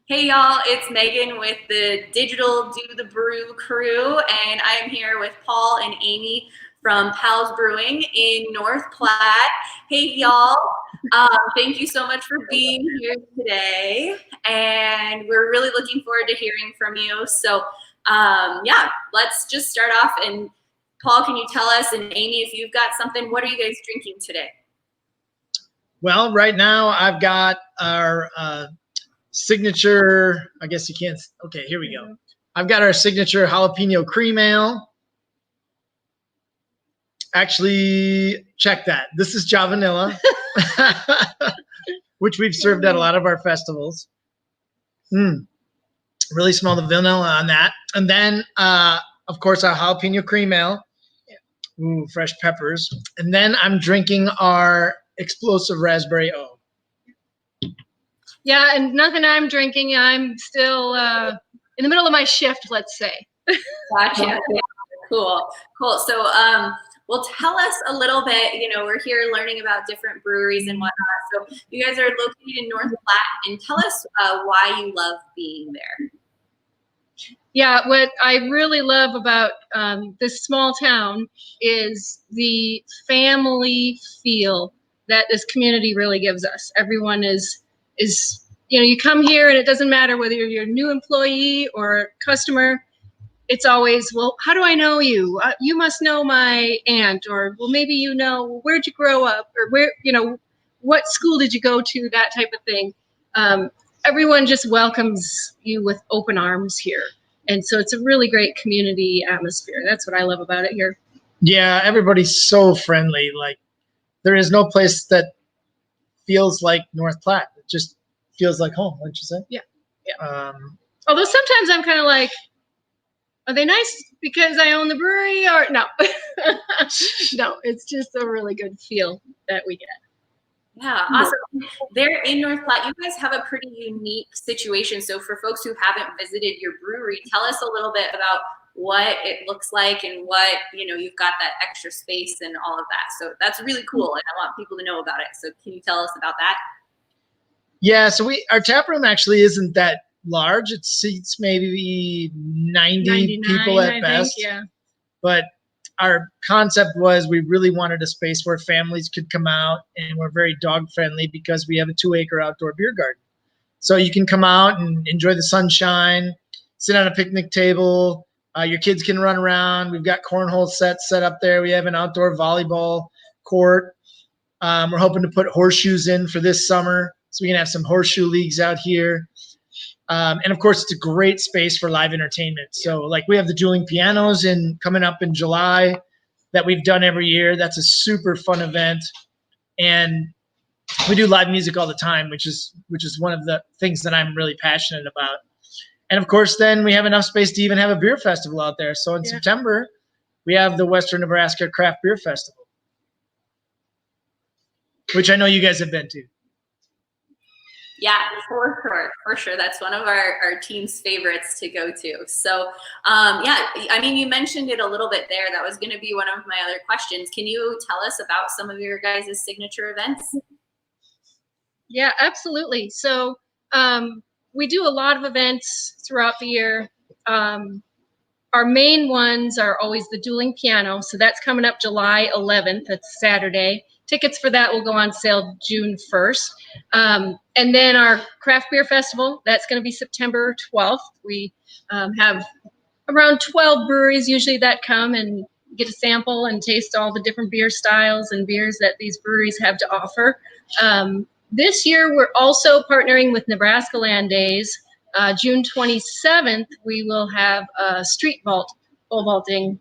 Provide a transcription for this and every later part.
Hey y'all, it's Megan with the Digital Do the Brew crew, and I am here with Paul and Amy from Pal's Brewing in North Platte. Hey y'all, thank you so much for being here today, and we're really looking forward to hearing from you. So yeah, let's just start off, and Paul, can you tell us, and Amy, if you've got something, what are you guys drinking today? Well, right now I've got our signature, I guess you can't, okay, here we go. I've got our signature Jalapeno Cream Ale. Actually, check that. This is Javanilla, which we've served at a lot of our festivals. Really smell the vanilla on that. And then, of course, our Jalapeno Cream Ale. Ooh, fresh peppers. And then I'm drinking our Explosive Raspberry O. Yeah, and nothing I'm drinking. I'm still in the middle of my shift, let's say. Gotcha. Cool. So, well, tell us a little bit. You know, we're here learning about different breweries and whatnot. So, you guys are located in North Platte, and tell us why you love being there. Yeah, what I really love about this small town is the family feel that this community really gives us. Everyone is you come here and it doesn't matter whether you're a new employee or customer. It's always, well, how do I know you? You must know my aunt, or well, maybe where'd you grow up, or where, what school did you go to? That type of thing. Everyone just welcomes you with open arms here. And so it's a really great community atmosphere. That's what I love about it here. Yeah, everybody's so friendly. Like, there is no place that feels like North Platte. It just feels like home, wouldn't you say? Yeah. Although sometimes I'm kind of like, are they nice because I own the brewery, or no? No, it's just a really good feel that we get. Yeah, awesome. There in North Platte, you guys have a pretty unique situation. So for folks who haven't visited your brewery, tell us a little bit about what it looks like and what, you've got that extra space and all of that. So that's really cool, and I want people to know about it. So can you tell us about that? Yeah, so our tap room actually isn't that large. It seats maybe 90 people at best. Yeah. But our concept was we really wanted a space where families could come out, and we're very dog friendly because we have a 2-acre outdoor beer garden. So you can come out and enjoy the sunshine, sit on a picnic table. Your kids can run around. We've got cornhole sets set up there. We have an outdoor volleyball court. We're hoping to put horseshoes in for this summer, so we can have some horseshoe leagues out here. And of course, it's a great space for live entertainment. So like we have the dueling pianos coming up in July that we've done every year. That's a super fun event. And we do live music all the time, which is one of the things that I'm really passionate about. And of course, then we have enough space to even have a beer festival out there. So in September, we have the Western Nebraska Craft Beer Festival, which I know you guys have been to. Yeah, for sure. That's one of our team's favorites to go to. So, yeah, I mean, you mentioned it a little bit there. That was going to be one of my other questions. Can you tell us about some of your guys' signature events? Yeah, absolutely. So we do a lot of events throughout the year. Our main ones are always the dueling piano. So that's coming up July 11th. That's Saturday. Tickets for that will go on sale June 1st. And then our craft beer festival, that's going to be September 12th. We have around 12 breweries usually that come and get a sample and taste all the different beer styles and beers that these breweries have to offer. This year, we're also partnering with Nebraska Land Days. June 27th, we will have a street pole vaulting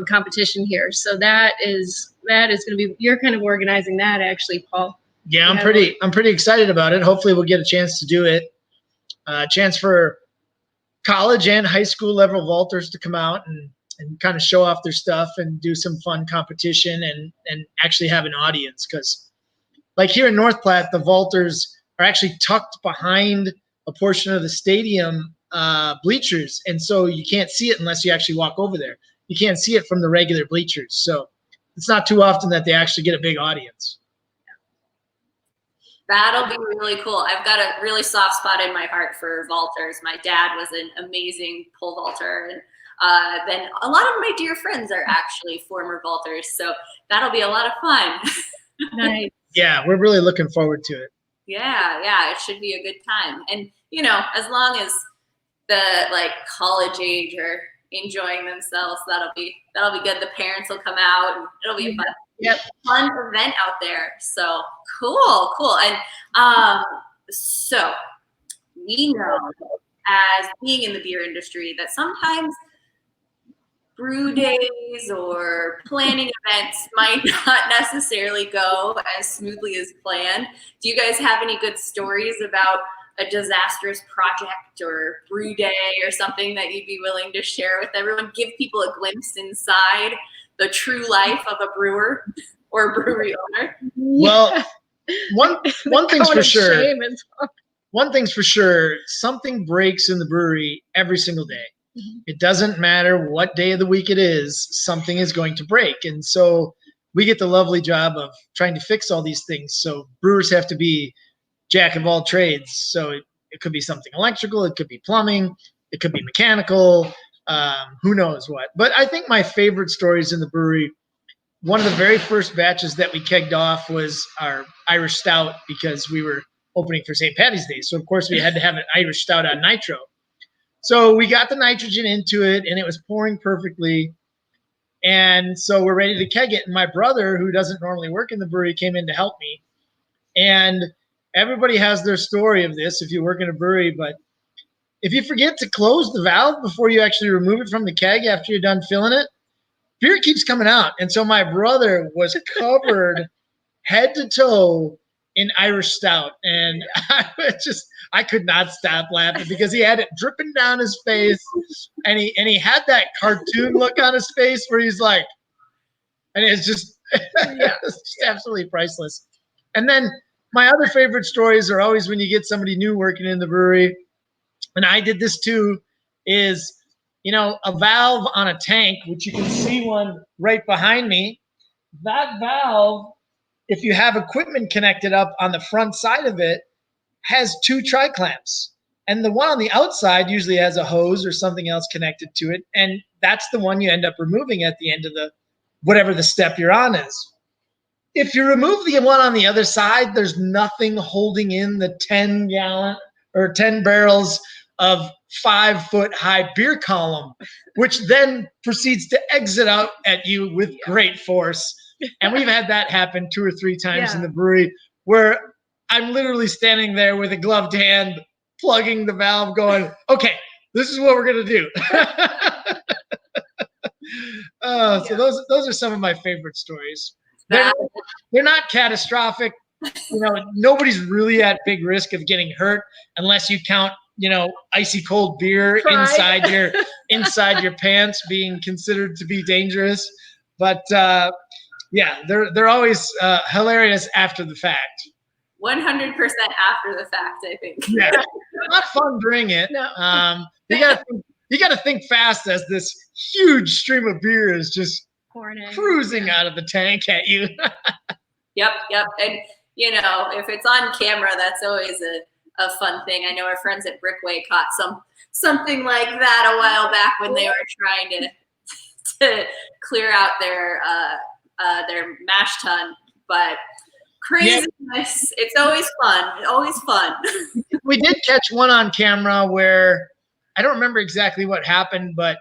competition here. So that is going to be, you're kind of organizing that actually, Paul. Yeah, I'm pretty excited about it. Hopefully we'll get a chance to do it. Chance for college and high school level vaulters to come out and kind of show off their stuff and do some fun competition and actually have an audience. Because like here in North Platte, the vaulters are actually tucked behind a portion of the stadium bleachers. And so you can't see it unless you actually walk over there. You can't see it from the regular bleachers. So it's not too often that they actually get a big audience. That'll be really cool. I've got a really soft spot in my heart for vaulters. My dad was an amazing pole vaulter, and then a lot of my dear friends are actually former vaulters. So that'll be a lot of fun. Nice. Yeah, we're really looking forward to it. Yeah, it should be a good time. And you know, as long as the like college age are enjoying themselves, that'll be good. The parents will come out, and it'll be a fun event out there. So cool. And so we know, as being in the beer industry, that sometimes brew days or planning events might not necessarily go as smoothly as planned. Do you guys have any good stories about a disastrous project or brew day or something that you'd be willing to share with everyone? Give people a glimpse inside the true life of a brewer or brewery owner. Well, one thing's for sure. One thing's for sure, something breaks in the brewery every single day. It doesn't matter what day of the week it is, something is going to break. And so we get the lovely job of trying to fix all these things. So brewers have to be jack of all trades. So it could be something electrical, it could be plumbing, it could be mechanical, who knows what. But I think my favorite stories in the brewery, one of the very first batches that we kegged off was our Irish Stout, because we were opening for St. Patty's Day. So, of course, we had to have an Irish Stout on nitro. So we got the nitrogen into it, and it was pouring perfectly. And so we're ready to keg it. And my brother, who doesn't normally work in the brewery, came in to help me. And everybody has their story of this if you work in a brewery. But if you forget to close the valve before you actually remove it from the keg after you're done filling it, beer keeps coming out. And so my brother was covered head to toe in Irish Stout. And I could not stop laughing because he had it dripping down his face. And he had that cartoon look on his face where he's like, and it's just, it's just absolutely priceless. And then my other favorite stories are always when you get somebody new working in the brewery, and I did this too, is, you know, a valve on a tank, which you can see one right behind me. That valve, if you have equipment connected up on the front side of it, has two tri-clamps. And the one on the outside usually has a hose or something else connected to it. And that's the one you end up removing at the end of the whatever the step you're on is. If you remove the one on the other side, there's nothing holding in the 10-gallon or 10 barrels of 5-foot high beer column, which then proceeds to exit out at you with great force. And we've had that happen 2 or 3 times in the brewery, where I'm literally standing there with a gloved hand, plugging the valve, going, okay, this is what we're going to do. So those are some of my favorite stories. They're not catastrophic. You know, nobody's really at big risk of getting hurt unless you count, you know, icy cold beer inside your pants being considered to be dangerous. But they're always hilarious after the fact. 100% after the fact, I think. Yeah, not fun during it. No. You gotta think fast as this huge stream of beer is just cruising out of the tank at you. Yep. And you know, if it's on camera, that's always a fun thing. I know our friends at Brickway caught something like that a while back when they were trying to clear out their mash tun. But craziness, it's always fun. We did catch one on camera where I don't remember exactly what happened, but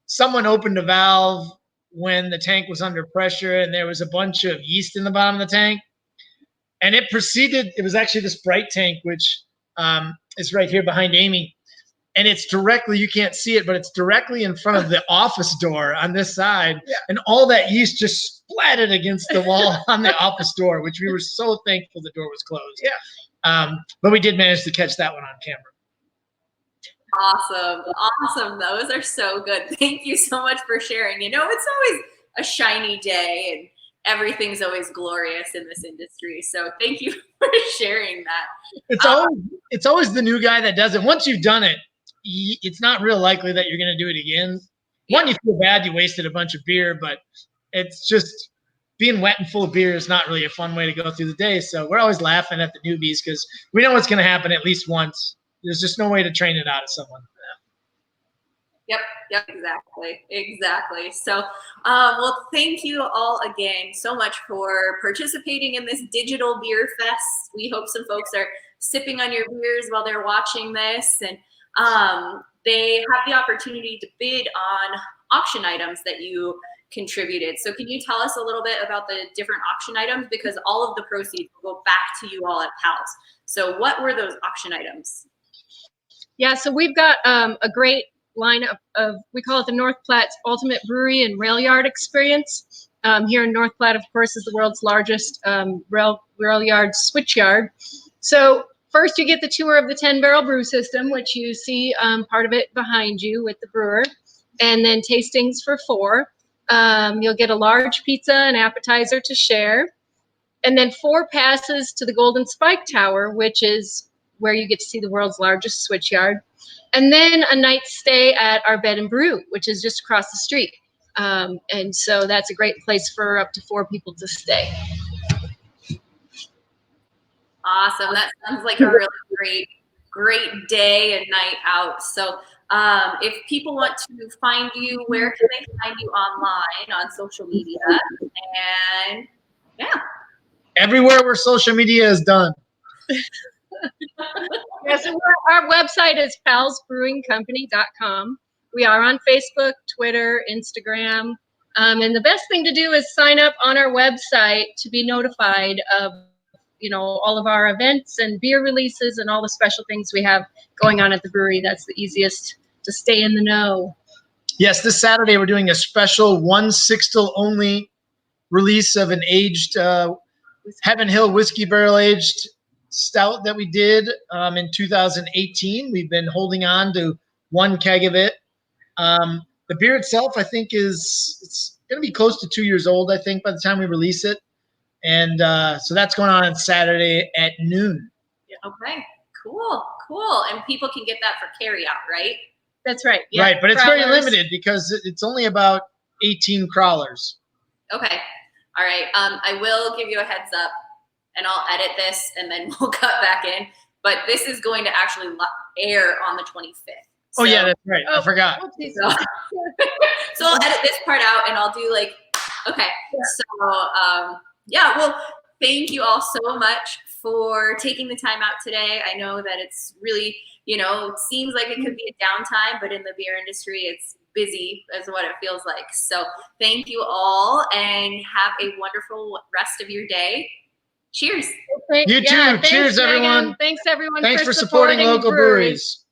someone opened a valve when the tank was under pressure and there was a bunch of yeast in the bottom of the tank. And it was actually this bright tank, which is right here behind Amy. And it's directly, you can't see it, but it's directly in front of the office door on this side. Yeah. And all that yeast just splattered against the wall on the office door, which we were so thankful the door was closed. Yeah. But we did manage to catch that one on camera. Awesome. Those are so good. Thank you so much for sharing. You know, it's always a shiny day and everything's always glorious in this industry. So thank you for sharing that. It's always the new guy that does it. Once you've done it, it's not real likely that you're going to do it again. One, you feel bad you wasted a bunch of beer, but it's just being wet and full of beer is not really a fun way to go through the day. So we're always laughing at the newbies because we know what's going to happen at least once. There's just no way to train it out of someone. Yep, exactly. So, well, thank you all again so much for participating in this digital beer fest. We hope some folks are sipping on your beers while they're watching this, and they have the opportunity to bid on auction items that you contributed. So can you tell us a little bit about the different auction items? Because all of the proceeds will go back to you all at Pals. So what were those auction items? Yeah, so we've got a great line of, we call it the North Platte Ultimate Brewery and Rail Yard Experience. Here in North Platte, of course, is the world's largest rail yard switch yard. So first you get the tour of the 10-barrel brew system, which you see part of it behind you with the brewer, and then tastings for 4. You'll get a large pizza and appetizer to share, and then 4 passes to the Golden Spike Tower, which is where you get to see the world's largest switch yard, and then a night stay at our Bed and Brew, which is just across the street. And so that's a great place for up to 4 people to stay. Awesome. That sounds like a really great day and night out. So if people want to find you, where can they find you online on social media? And yeah. Everywhere where social media is done. Yeah, so our website is palsbrewingcompany.com. We are on Facebook, Twitter, Instagram. And the best thing to do is sign up on our website to be notified of, all of our events and beer releases and all the special things we have going on at the brewery. That's the easiest to stay in the know. Yes, this Saturday we're doing a special 1/6 only release of an aged Heaven Hill whiskey barrel aged stout that we did in 2018. We've been holding on to 1 keg of it. The beer itself, I think, it's going to be close to 2 years old, I think, by the time we release it. And so that's going on Saturday at noon. Okay, cool. And people can get that for carry out, right? That's right. Yeah. Right, but it's Crawlers. very limited because it's only about 18 crawlers. Okay. All right. I will give you a heads up, and I'll edit this, and then we'll cut back in. But this is going to actually air on the 25th. So, yeah, that's right. I forgot. So I'll edit this part out, and I'll do okay. Yeah. So yeah. Well, thank you all so much for taking the time out today. I know that it's really, it seems like it could be a downtime, but in the beer industry, it's busy is what it feels like. So thank you all, and have a wonderful rest of your day. Cheers. You too. Cheers, everyone. Thanks, everyone. Thanks for supporting local breweries.